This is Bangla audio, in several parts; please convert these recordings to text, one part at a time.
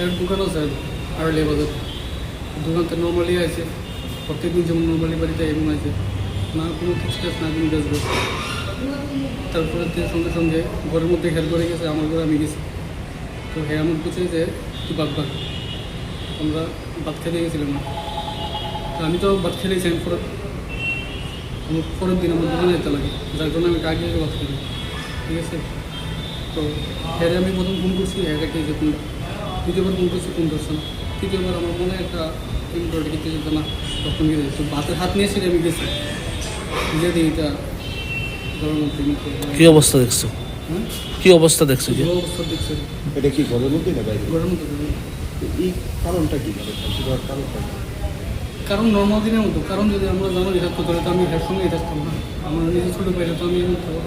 এর দোকান আছে আড়ালিয়া বাজার। দোকানতে নর্মালি আছে, প্রত্যেকদিন যেমন নর্মালি বাড়িতে এমন আছে, না কোনো কিছু না কোনো বেচবো। তারপরে সঙ্গে সঙ্গে ঘরের মধ্যে হেল্প করে গেছে, আমার ঘরে আমি গেছি। তো হ্যাঁ আমার বুঝে যে তুই বাদ আমরা ভাত খেতে গেছিলাম না। তো আমি তো ভাত খেলেছি, আমি পরের দিন আমার দোকানে যেতে লাগে, যার জন্য আমি আগে ভাত খেলি। ঠিক আছে, তো হ্যাঁ আমি প্রথম ফোন করছি, হ্যাঁ খেয়েছে কোনটা, দ্বিতীয়বার ফোন করছি ফোন ধরছে না, তৃতীয়বার আমার মনে একটা ইন্টারভিউ খেতে যেতে না, তখন গিয়ে তো ভাতের হাত নিয়ে এসে আমি গেছি, যে দিই এটা কি অবস্থা দেখছো? হ্যাঁ কি অবস্থা দেখছো? যে অবস্থা দেখছে এটা কি ঘরের মধ্যে না বাইরে? ঘরের মতো। এই কারণটা কি, মানে ফাঁসি দেওয়ার কারণটা কি? কারণ নর্মাল দিনের মতো, কারণ যদি আমরা জানার থাকতো তাহলে তো আমি এর সঙ্গেই থাকতাম না। আমার নিজের ছোটো বাইরে তো আমি এমন থাকবো।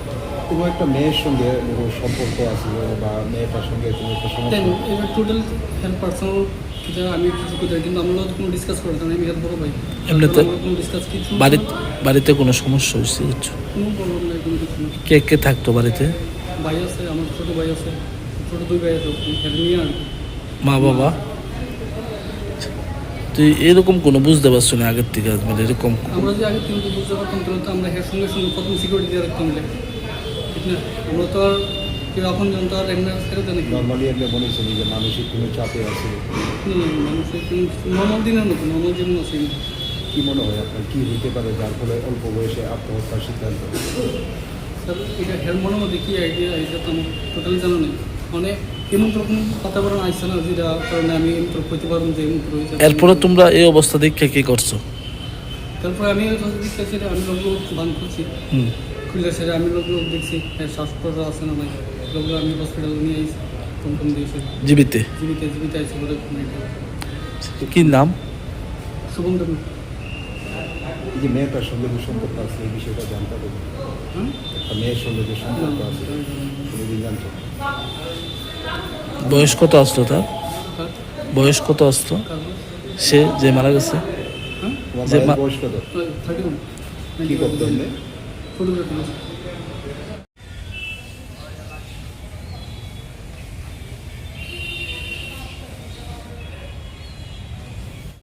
কোনো একটা মেয়ের সঙ্গে কোনো সম্পর্ক আছে বা মেয়েটার সঙ্গে কোনো একটা তাই সমস্যা? এবার টোটাল হেল্প পার্সোনাল যেটা আমি কিছু করতে কিন্তু আমরা তো কোনো ডিসকাস করি না, আমি হেল্প বড় ভাই। এমনিতে আমার কোনো ডিসকাস কিছু বাড়িতে কোনো সমস্যা হয়েছে কিছু? কোনো প্রবলেম নেই, কোনো কিছু না। কে কে থাকতো বাড়িতে? ভাই আছে, আমার ছোটো ভাই আছে, ছোটো দুই ভাই আছে, হেল্প নিয়ে আর কি। মা বাবা? তুই এরকম কোনো বুঝতে পারছো না আগের থেকে, মানে এরকম আমরা যে আগে কিন্তু বুঝতে পারতাম তাহলে তো আমরা এর সঙ্গে সঙ্গে প্রথম সিকিউরিটি দিয়ে রাখতাম, ঠিক না? আমরা তো আর কেউ এখন জন তো আর এমনি ছেড়ে দেয় নাকি। নর্মালি আপনি মনে হচ্ছে যে মানসিক কোনো চাপে আছে? মানুষের নর্মাল দিনের মতো নর্মাল জীবন আছে। কি মনে হয় আপনার কি হইতে পারে যার ফলে অল্প বয়সে আত্মহত্যার সিদ্ধান্ত? স্যার এটা হের মনের মধ্যে কী আইডিয়া, এটা তো আমার টোটালি জানা নেই। মানে এমন রকম বাতাবরণ আসছে না যেটা কারণে আমি এমন করতে পারবো যে এমন রয়েছে। এরপরে তোমরা এই অবস্থা দেখে কি করছো? তারপরে আমি দেখতেছি আমি লোক বান করছি, খুলে সেটা আমি লোক দেখছি শ্বাসকষ্ট আছে না ভাই, লোক আমি হসপিটালে নিয়ে আসি, কম দিয়েছি। জীবিতে? জীবিতে আছে বলে কি নাম? শুভম দেব। এই যে মেয়েটার সঙ্গে যে সম্পর্ক আছে এই বিষয়টা জানতে হবে। হ্যাঁ একটা মেয়ের সঙ্গে যে সম্পর্ক আছে কোনোদিন জানতো? বয়স কত আসলো তার? বয়স কত আসলো সে যে মারা গেছে? তোমার যে মায়ের বয়স কত? 31। কি করতো এমনি? ফটোগ্রাফি।